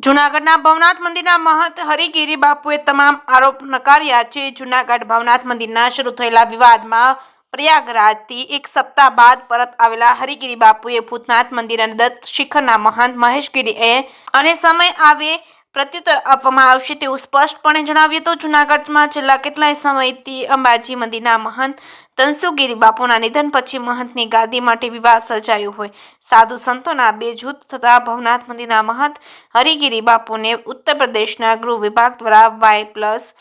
જૂનાગઢના ભવનાથ મંદિરના મહંત હરિગીરી બાપુએ તમામ આરોપ નકાર્યા છે। જૂનાગઢ ભવનાથ મંદિરના શરૂ થયેલા વિવાદમાં પ્રયાગરાજથી એક સપ્તાહ બાદ પરત આવેલા હરિગીરી બાપુએ ભૂતનાથ મંદિર અને દત્ત શિખરના મહંત મહેશગીરી અને સમય આવે પ્રત્યુત્તર આપવામાં આવશે તેવું સ્પષ્ટપણે જણાવ્યું હતું। જૂનાગઢમાં છેલ્લા કેટલાય સમયથી અંબાજી મંદિરના મહંત ધનસુગીરી બાપુના નિધન પછી મહંતની ગાદી માટે વિવાદ સર્જાયો હોય। સાધુ સંતોના બે જૂથ થતા ભવનાથ મંદિરના મહંત હરિગીરી બાપુને ઉત્તર પ્રદેશના ગૃહ વિભાગ દ્વારા Y+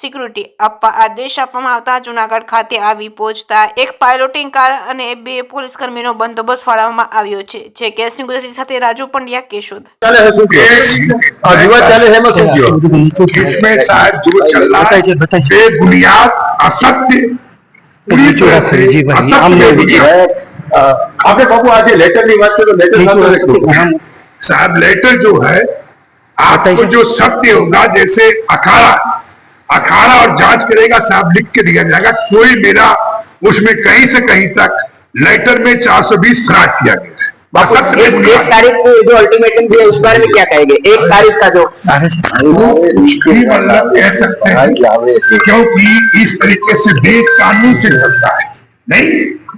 સિક્યુરિટી આપવા આદેશ આપવામાં આવતા જૂનાગઢ ખાતે આવી પહોંચતા એક પાયલોટિંગ કાર અને 2 પોલીસ કર્મીનો બંદોબસ્ત ફાળવવામાં આવ્યો છે। જે કેસની ગુજરાતી સાથે રાજુ પંડ્યા કેશોદ। इसमें शायद जो चल रहा है बेबुनियाद असत्य पूरी तरह से आपने बाबू आज लेटर नहीं बात तो लेटर साहब लेटर जो है आपको जो सत्य होगा जैसे अखाड़ा और जांच करेगा साहब लिख के दिया जाएगा। कोई मेरा उसमें कहीं से कहीं तक लेटर में 420 फ्रॉड किया गया। एक तारीख को जो अल्टीमेटम दिया उस बारे में क्या कहेंगे? 1 तारीख का जो मतलब कह सकते हैं क्योंकि इस तरीके से देश कानून से चलता है, नहीं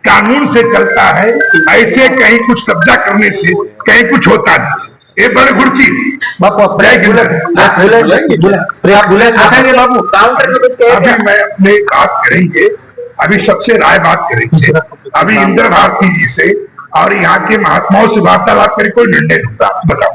कानून से चलता है। ऐसे कहीं कुछ कब्जा करने से कहीं कुछ होता नहीं। ये बड़े गुड़की बापू अभी मैं अपने बात करेंगे, अभी सबसे राय बात करेंगे, अभी इंदिरा भारती जी से और यहाँ के महात्माओं से वार्तालाप करके कोई निर्णय होता बताओ।